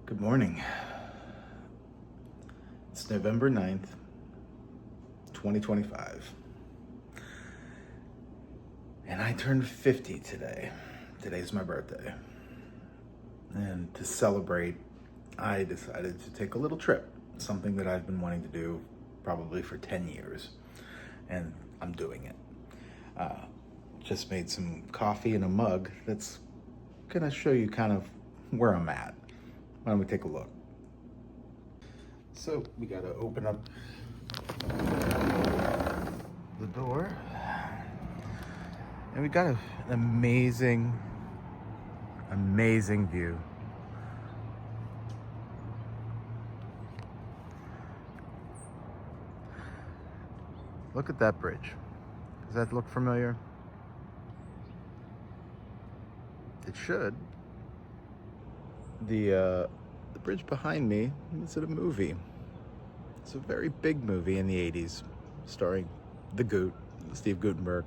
Good morning. It's November 9th, 2025. And I turned 50 today. Today's my birthday. And to celebrate, I decided to take a little trip. Something that I've been wanting to do probably for 10 years. And I'm doing it. Just made some coffee in a mug that's gonna show you kind of where I'm at. Why don't we take a look? So we gotta open up the door. And we got an amazing view. Look at that bridge. Does that look familiar? It should. The bridge behind me is in a movie. It's a very big movie in the 80s, starring the Goot, Steve Guttenberg.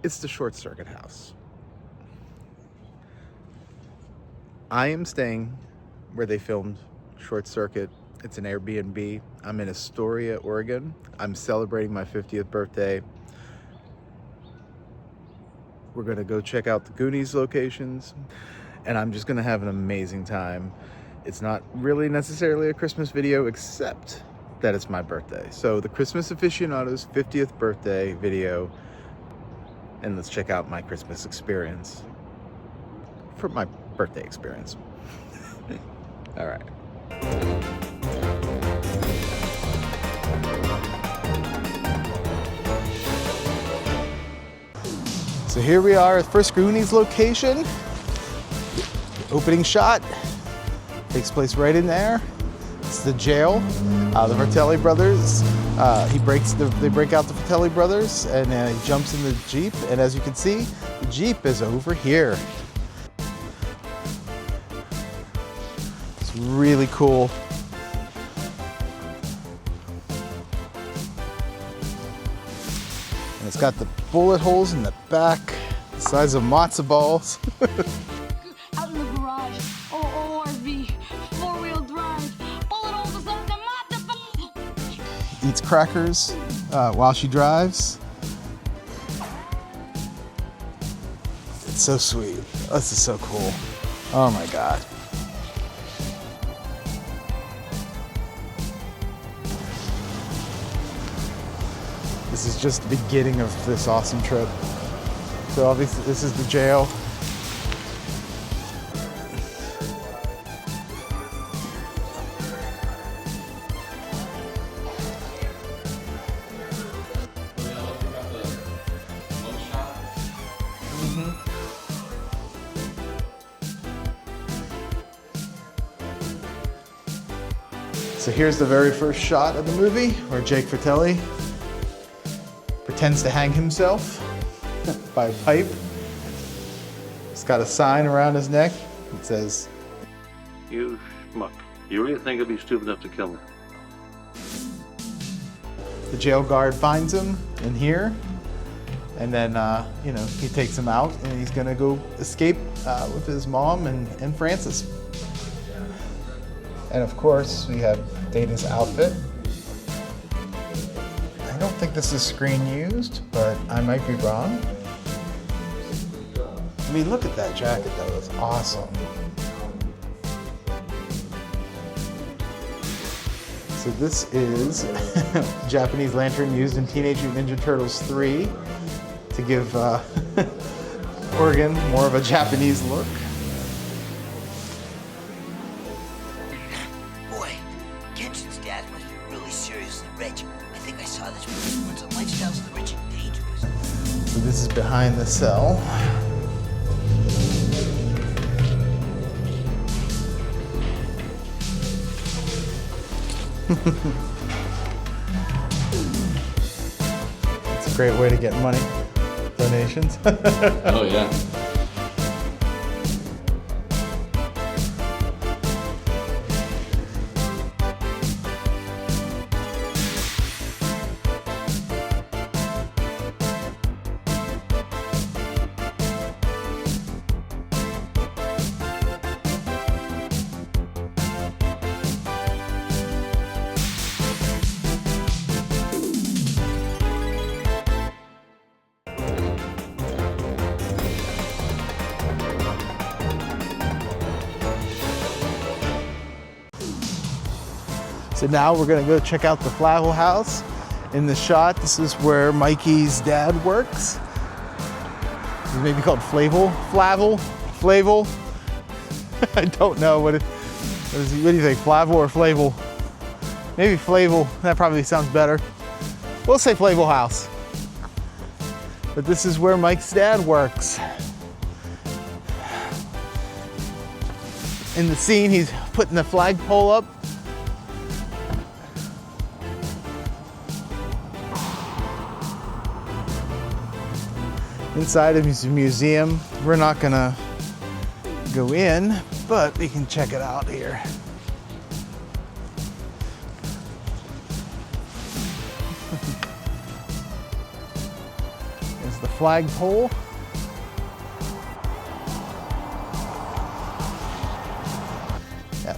It's the Short Circuit House. I am staying where they filmed Short Circuit. It's an Airbnb. I'm in Astoria, Oregon. I'm celebrating my 50th birthday. We're gonna go check out the Goonies locations, and I'm just gonna have an amazing time. It's not really necessarily a Christmas video, except that it's my birthday. So the Christmas Aficionado's 50th birthday video, and let's check out my Christmas experience for my birthday experience. All right. So here we are at first Goonies location. Opening shot takes place right in there. It's the jail. The Fratelli brothers. They break out the Fratelli brothers, and he jumps in the Jeep. And as you can see, the Jeep is over here. It's really cool. And it's got the bullet holes in the back, the size of matzo balls. Out in the garage, ORV, four-wheel drive, bullet holes in the matzo balls. Eats crackers while she drives. It's so sweet. This is so cool. Oh my God. This is just the beginning of this awesome trip. So obviously this is the jail. So here's the very first shot of the movie where Jake Fratelli pretends to hang himself by a pipe. He's got a sign around his neck that says, "You schmuck. You really think I'd be stupid enough to kill me?" the jail guard finds him in here, and then he takes him out, and he's gonna go escape with his mom and Francis. And of course, we have Data's outfit. I don't think this is screen used, but I might be wrong. I mean, look at that jacket though, it's awesome. So this is Japanese lantern used in Teenage Mutant Ninja Turtles 3 to give Oregon more of a Japanese look. Boy, Kenshin's dad must be really seriously rich. I think I saw this movie once on Lifestyles of the Rich and Dangerous. So this is behind the cell. It's a great way to get money, donations. Oh yeah. So now we're gonna go check out the Flavel House. In the shot, this is where Mikey's dad works. It may be called Flavel. I don't know what do you think, Flavel or Flavel? Maybe Flavel, that probably sounds better. We'll say Flavel House. But this is where Mike's dad works. In the scene, he's putting the flagpole up. Inside of his museum. We're not gonna go in, but we can check it out here. There's the flagpole. Yeah.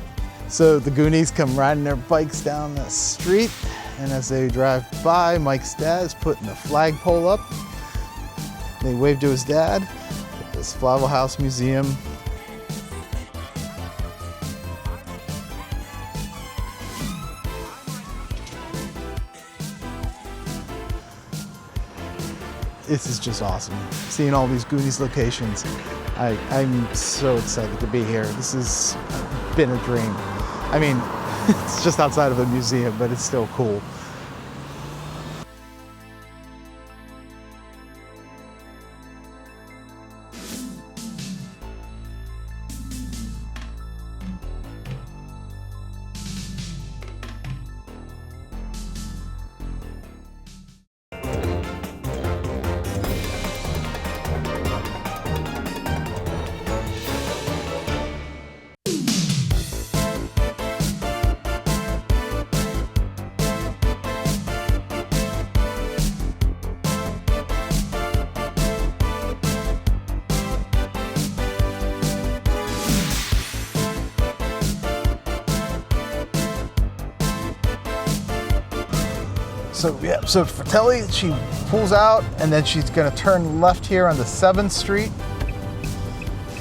So the Goonies come riding their bikes down the street, and as they drive by, Mike's dad is putting the flagpole up. They wave to his dad at this Flavel House Museum. This is just awesome. Seeing all these Goonies locations. I'm so excited to be here. This has been a dream. I mean, it's just outside of a museum, but it's still cool. So Fratellis, she pulls out and then she's gonna turn left here on the 7th Street.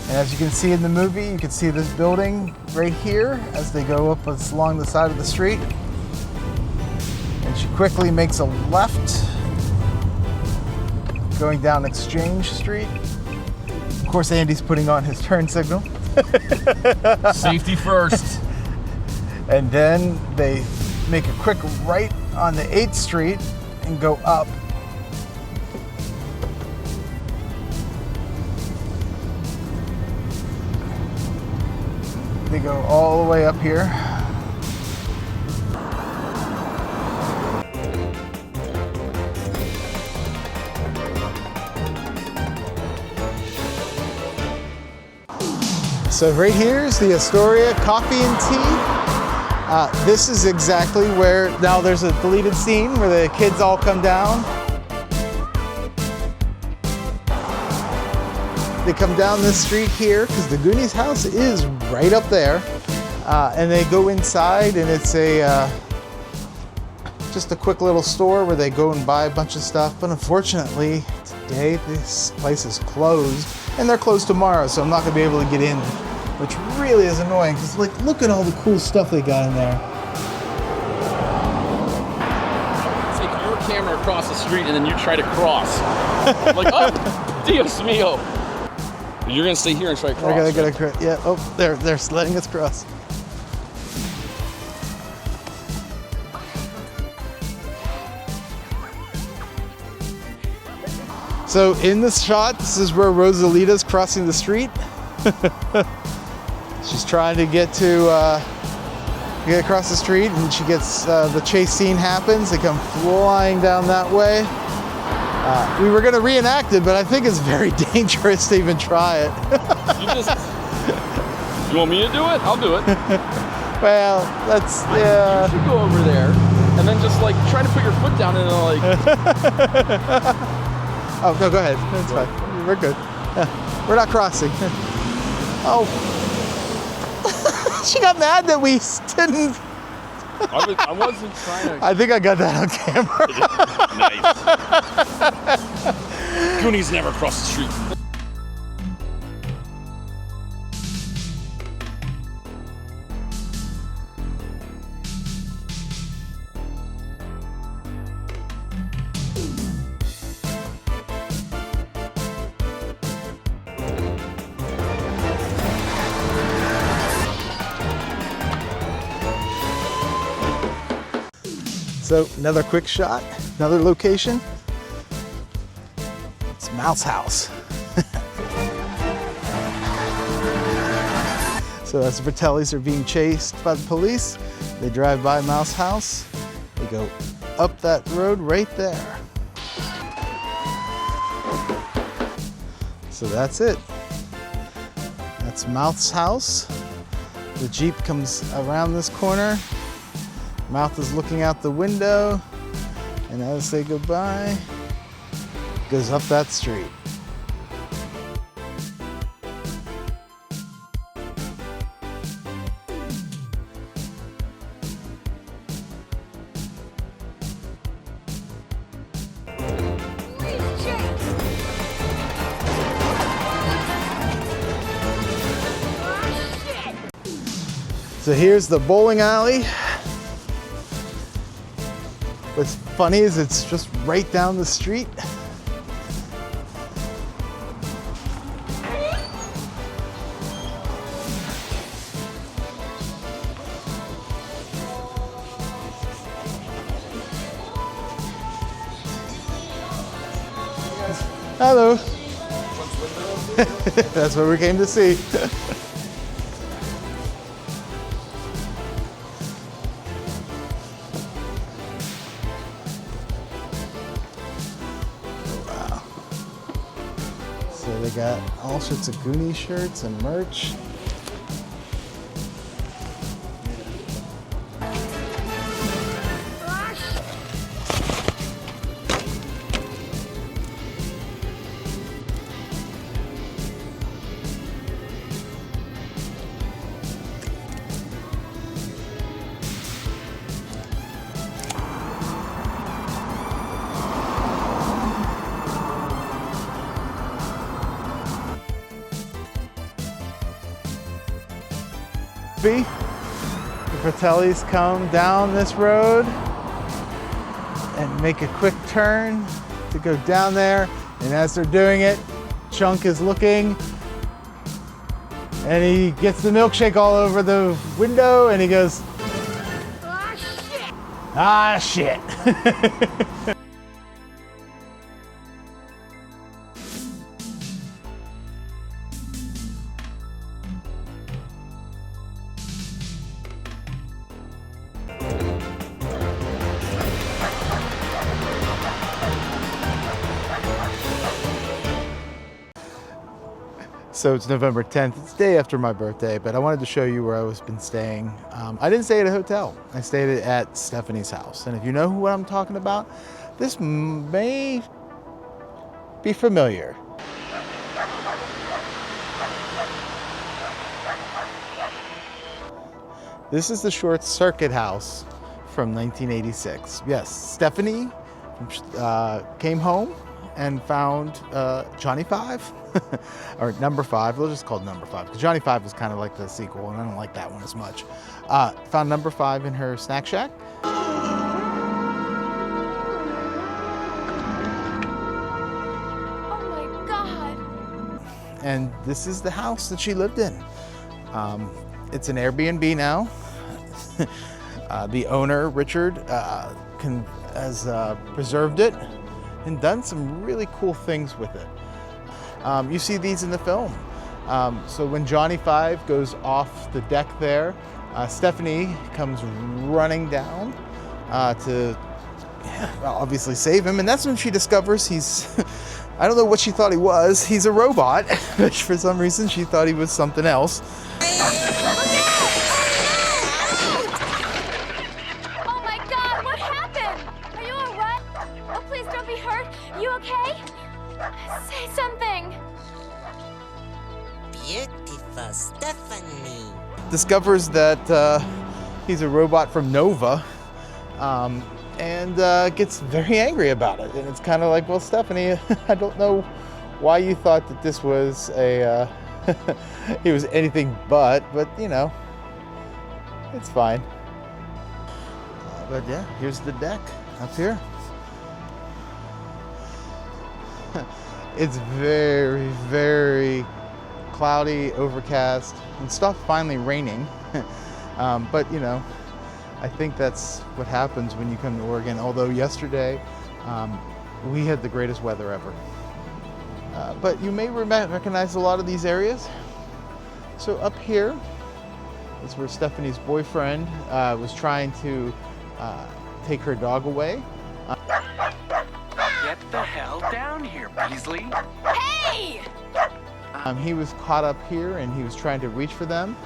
And as you can see in the movie, you can see this building right here as they go up along the side of the street. And she quickly makes a left, going down Exchange Street. Of course, Andy's putting on his turn signal. Safety first. And then they make a quick right on the 8th Street and go up. They go all the way up here. So right here is the Astoria Coffee and Tea. This is exactly where, now there's a deleted scene where the kids all come down. They come down this street here because the Goonies house is right up there. And they go inside and it's just a quick little store where they go and buy a bunch of stuff. But unfortunately, today this place is closed and they're closed tomorrow, so I'm not gonna be able to get in, which really is annoying because look at all the cool stuff they got in there. Take your camera across the street and then you try to cross. Like, oh, Dios mio. You're gonna stay here and try to cross. I gotta, yeah, oh, they're letting us cross. So in this shot, this is where Rosalita's crossing the street. She's trying to get across the street, and she gets the chase scene happens. They come flying down that way. We were gonna reenact it, but I think it's very dangerous to even try it. You want me to do it? I'll do it. Well, that's, yeah. You should go over there and then just like try to put your foot down and like. Oh no, go ahead. That's fine. We're good. Yeah. We're not crossing. Oh. She got mad that we didn't. I wasn't trying to. I think I got that on camera. Nice. Goonies never cross the street. So another quick shot, another location. It's Mouse House. So as the Fratellis are being chased by the police, they drive by Mouse House. They go up that road right there. So that's it. That's Mouth's house. The Jeep comes around this corner. Mouth is looking out the window, and as they go by, goes up that street. So here's the bowling alley. What's funny is it's just right down the street. Hello. That's what we came to see. So they got all sorts of Goonies shirts and merch. The Fratellis come down this road and make a quick turn to go down there, and as they're doing it, Chunk is looking and he gets the milkshake all over the window and he goes, "Ah, shit." So it's November 10th, it's the day after my birthday, but I wanted to show you where I've been staying. I didn't stay at a hotel, I stayed at Stephanie's house. And if you know what I'm talking about, this may be familiar. This is the Short Circuit house from 1986. Yes, Stephanie came home and found Johnny 5, or number 5. We'll just call it number 5, because Johnny 5 is kind of like the sequel, and I don't like that one as much. Found number 5 in her snack shack. Oh my God. And this is the house that she lived in. It's an Airbnb now. The owner, Richard, has preserved it and done some really cool things with it. You see these in the film. So when Johnny 5 goes off the deck there, Stephanie comes running down to obviously save him, and that's when she discovers he's, I don't know what she thought he was, he's a robot, but for some reason she thought he was something else. Oh my God, what happened? Are you all right? Oh, please don't be hurt. You okay? Say something. Beautiful Stephanie. Discovers that he's a robot from Nova, and gets very angry about it. And it's kind of like, well, Stephanie, I don't know why you thought that this was a he was anything but you know, it's fine. But yeah, here's the deck up here. It's very, very cloudy, overcast, and stuff finally raining. But you know, I think that's what happens when you come to Oregon. Although yesterday, we had the greatest weather ever. But you may recognize a lot of these areas. So up here is where Stephanie's boyfriend was trying to take her dog away. Get the hell down here, Beasley. Hey! He was caught up here and he was trying to reach for them.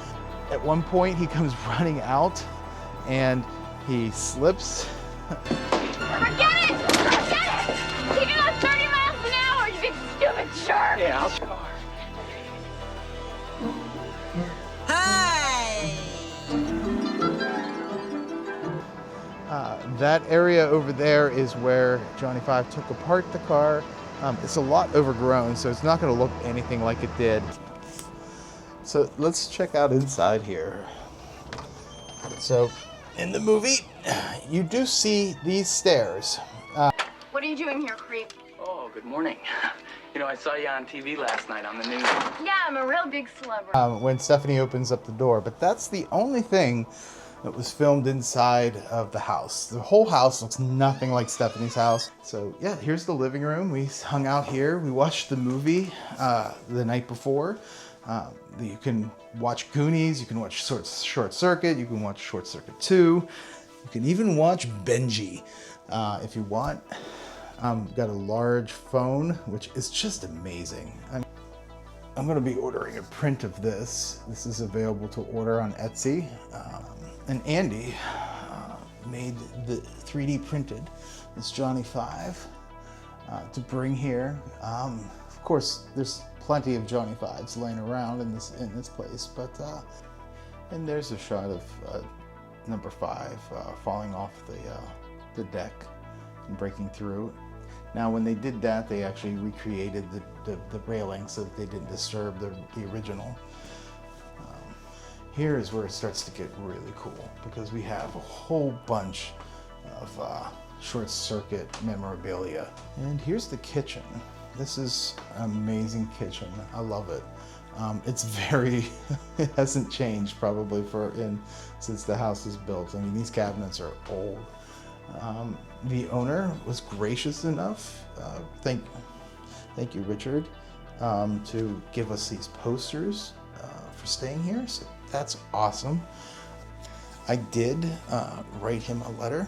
At one point he comes running out and he slips. Forget it! Forget it! Keep it on 30 miles an hour, you big stupid jerk! Yeah, I'll show her. Hi! That area over there is where Johnny Five took apart the car. It's a lot overgrown, so it's not going to look anything like it did. So let's check out inside here. So in the movie, you do see these stairs. What are you doing here, creep? Oh, good morning. You know, I saw you on TV last night on the news. Yeah, I'm a real big celebrity. When Stephanie opens up the door, but that's the only thing that was filmed inside of the house. The whole house looks nothing like Stephanie's house. So yeah, here's the living room. We hung out here. We watched the movie the night before. You can watch Goonies, you can watch Short Circuit, you can watch Short Circuit 2. You can even watch Benji if you want. Got a large phone, which is just amazing. I'm gonna be ordering a print of this. This is available to order on Etsy. And Andy made the 3D printed this Johnny Five to bring here. Of course, there's plenty of Johnny Fives laying around in this place, but and there's a shot of number 5 falling off the deck and breaking through. Now, when they did that, they actually recreated the railing so that they didn't disturb the original. Here is where it starts to get really cool because we have a whole bunch of Short Circuit memorabilia. And here's the kitchen. This is an amazing kitchen. I love it. It's very, it hasn't changed probably since the house was built. I mean, these cabinets are old. The owner was gracious enough, thank you, Richard, to give us these posters for staying here. So that's awesome. I did write him a letter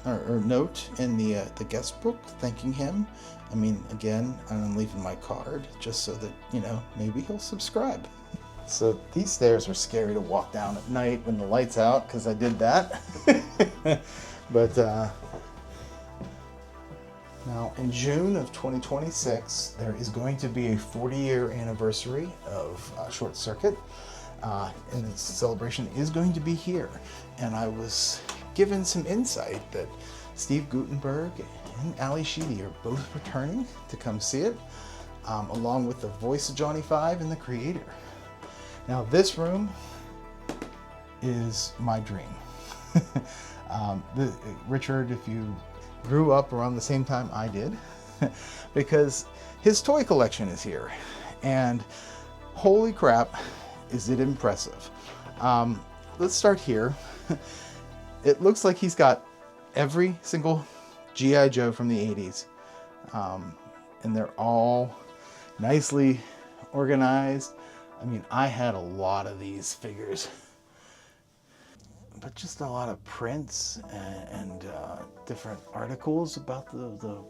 or note in the guest book thanking him. I mean, again, I'm leaving my card just so that, you know, maybe he'll subscribe. So these stairs are scary to walk down at night when the light's out because I did that. But now in June of 2026, there is going to be a 40-year anniversary of Short Circuit. And the celebration is going to be here. And I was given some insight that Steve Guttenberg and Ali Sheedy are both returning to come see it, along with the voice of Johnny Five and the creator. Now this room is my dream. Richard, if you grew up around the same time I did, because his toy collection is here. And holy crap, is it impressive. Let's start here. It looks like he's got every single G.I. Joe from the 80s. And they're all nicely organized. I mean, I had a lot of these figures. But just a lot of prints and different articles about the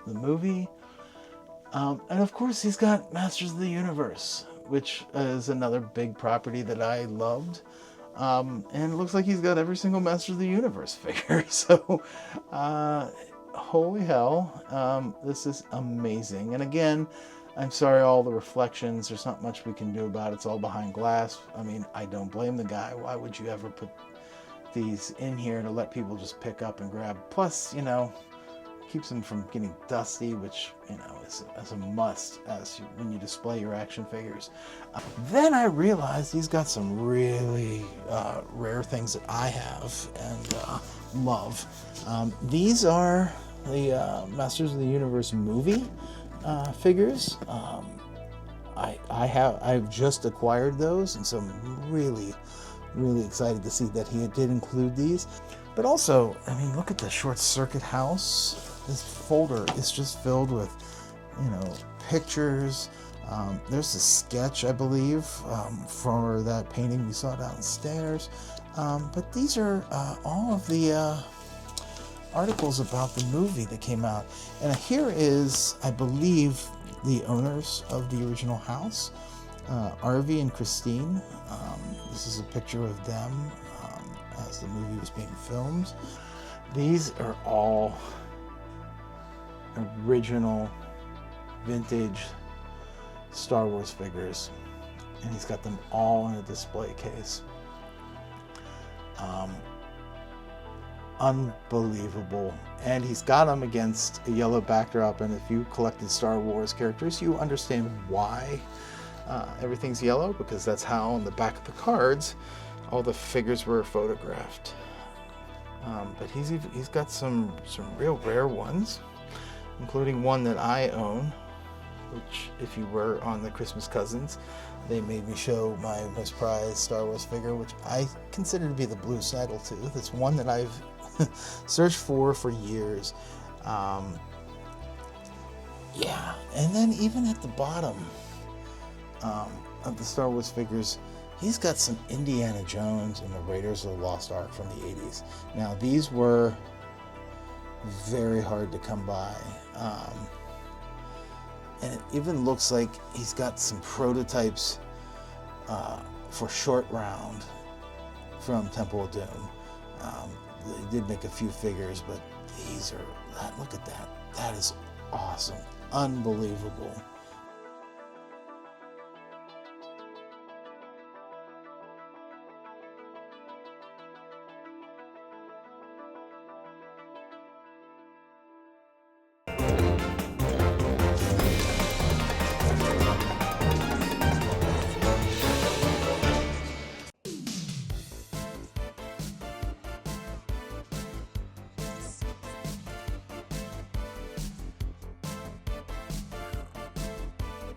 movie. And of course, he's got Masters of the Universe, which is another big property that I loved. And it looks like he's got every single Masters of the Universe figure. So, holy hell, this is amazing. And again, I'm sorry, all the reflections, there's not much we can do about it. It's all behind glass. I mean, I don't blame the guy. Why would you ever put these in here to let people just pick up and grab? Plus, you know, keeps them from getting dusty, which, you know, is a must when you display your action figures. Then I realized he's got some really rare things that I have and love. These are the Masters of the Universe movie figures. I've just acquired those, and so I'm really really excited to see that he did include these. But also, I mean, look at the short circuit house. This folder is just filled with, you know, pictures. There's a sketch, I believe, for that painting we saw downstairs. But these are all of the articles about the movie that came out. And here is, I believe, the owners of the original house, Arvie and Christine. This is a picture of them as the movie was being filmed. These are all original, vintage Star Wars figures, and he's got them all in a display case. Unbelievable. And he's got them against a yellow backdrop, and if you collected Star Wars characters, you understand why everything's yellow, because that's how on the back of the cards all the figures were photographed. But he's got some real rare ones, including one that I own, which, if you were on the Christmas Cousins, they made me show my most prized Star Wars figure, which I consider to be the blue snaggletooth. It's one that I've searched for years. Yeah, and then even at the bottom of the Star Wars figures, he's got some Indiana Jones and the Raiders of the Lost Ark from the 80s. Now, these were very hard to come by. And it even looks like he's got some prototypes for Short Round from Temple of Doom. They did make a few figures, but these are, look at that. That is awesome. Unbelievable.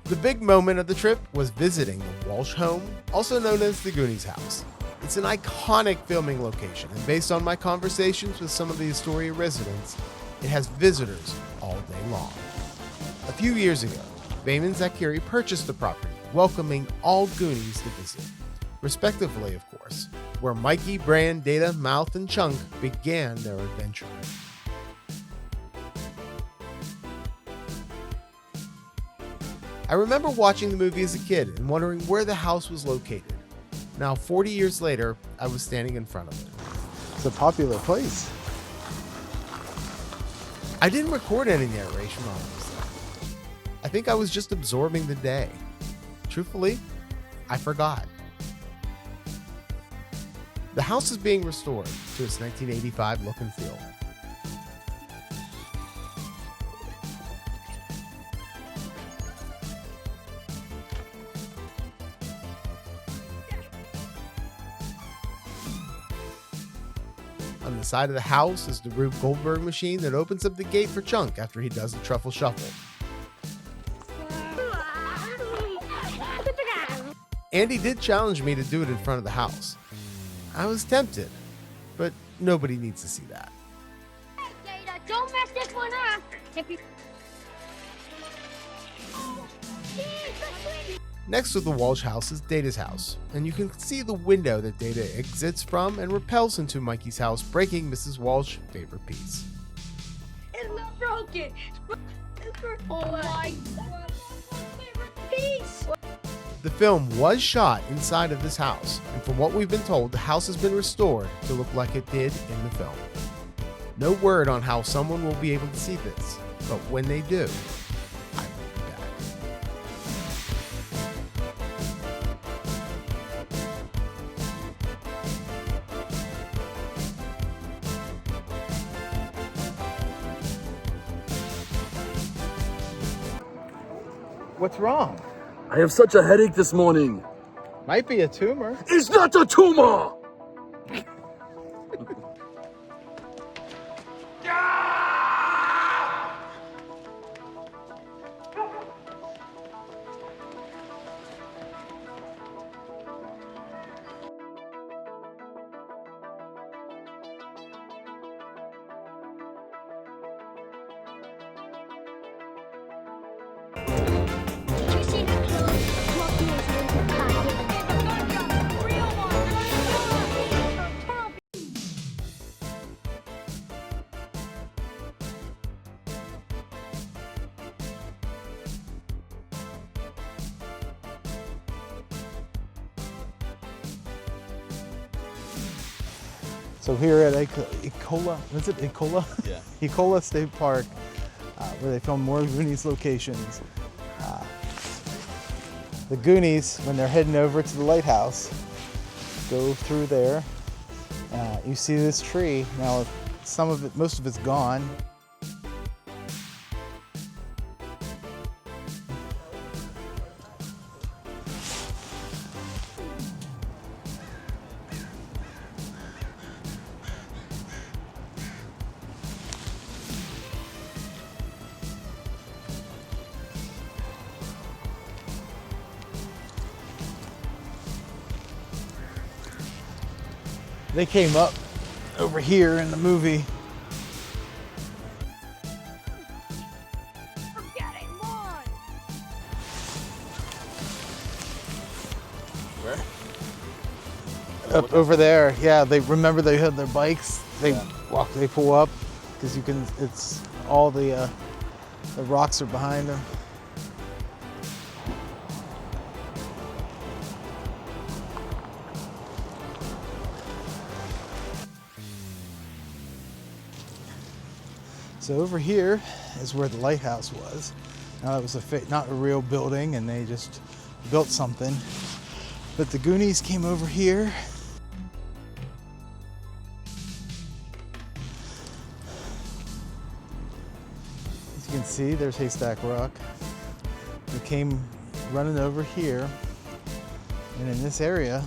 The big moment of the trip was visiting the Walsh home, also known as the Goonies House. It's an iconic filming location, and based on my conversations with some of the Astoria residents, it has visitors all day long. A few years ago, Bayman and Zakiri purchased the property, welcoming all Goonies to visit, respectively, of course, where Mikey, Bran, Data, Mouth, and Chunk began their adventure. I remember watching the movie as a kid and wondering where the house was located. Now, 40 years later, I was standing in front of it. It's a popular place. I didn't record any narration, honestly. I think I was just absorbing the day. Truthfully, I forgot. The house is being restored to its 1985 look and feel. On the side of the house is the Rube Goldberg machine that opens up the gate for Chunk after he does the truffle shuffle. Andy did challenge me to do it in front of the house. I was tempted, but nobody needs to see that. Data, don't mess this one up. Next to the Walsh house is Data's house, and you can see the window that Data exits from and repels into Mikey's house, breaking Mrs. Walsh's favorite piece. It's not broken. Oh my God. Favorite piece. The film was shot inside of this house, and from what we've been told, the house has been restored to look like it did in the film. No word on how someone will be able to see this, but when they do, I will be back. What's wrong? I have such a headache this morning. Might be a tumor. It's not a tumor! So here at Ecola, is it Ecola? Yeah. Ecola State Park, where they film more Goonies locations. The Goonies, when they're heading over to the Lighthouse, go through there. You see this tree. Now, some of it, most of it's gone. They came up over here in the movie. Where? Up over there, yeah. They remember they had their bikes. They walk. They pull up because you can. It's all the rocks are behind them. So over here is where the lighthouse was. Now that was not a real building, and they just built something. But the Goonies came over here. As you can see, there's Haystack Rock. They came running over here, and in this area,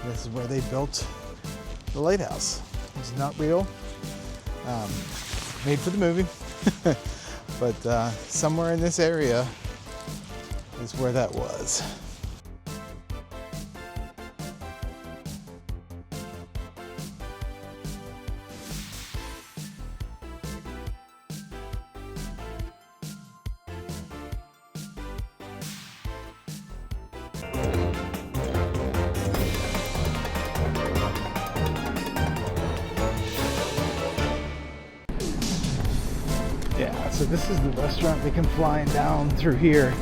this is where they built the lighthouse. It's not real. Made for the movie, but somewhere in this area is where that was. Yeah, so this is the restaurant. They come flying down through here.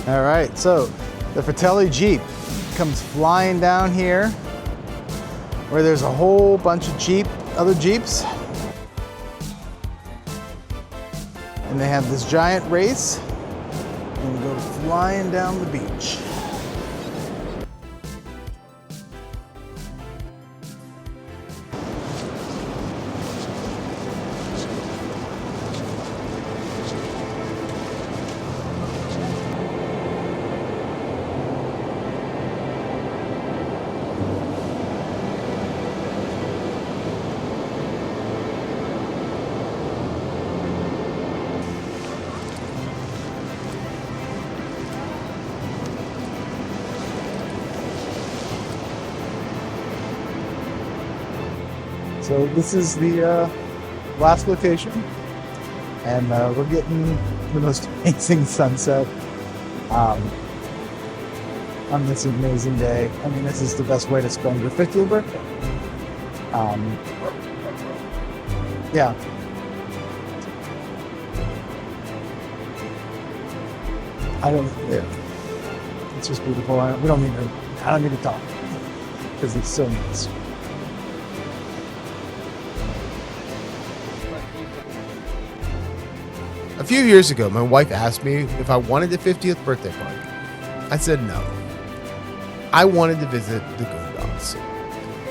All right, so the Fratellis Jeep comes flying down here where there's a whole bunch of other Jeeps. And they have this giant race and go flying down the beach. So this is the last location, and we're getting the most amazing sunset on this amazing day. I mean, this is the best way to spend your 50th birthday. Yeah. It's just beautiful. I don't need to talk because it's so nice. A few years ago, my wife asked me if I wanted a 50th birthday party. I said no. I wanted to visit the Goonies.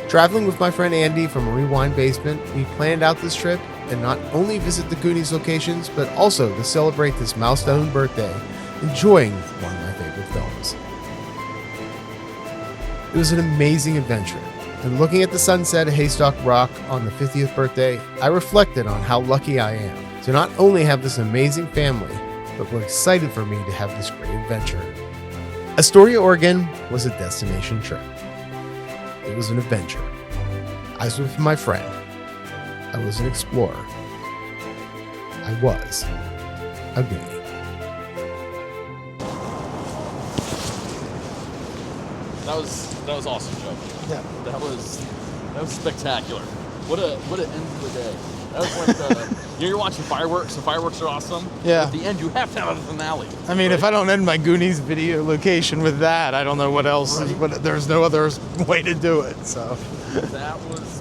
Traveling with my friend Andy from a Rewind Basement, we planned out this trip and not only visit the Goonies locations, but also to celebrate this milestone birthday, enjoying one of my favorite films. It was an amazing adventure, and looking at the sunset at Haystack Rock on the 50th birthday, I reflected on how lucky I am to not only have this amazing family, but were excited for me to have this great adventure. Astoria, Oregon was a destination trip. It was an adventure. I was with my friend. I was an explorer. I was a Goonie. That was awesome, Joe. Yeah. That was spectacular. What an end to the day. That was like the, you're watching fireworks. The fireworks are awesome. Yeah. At the end, you have to have a finale. I mean, if I don't end my Goonies video location with that, I don't know what else. There's no other way to do it. So That was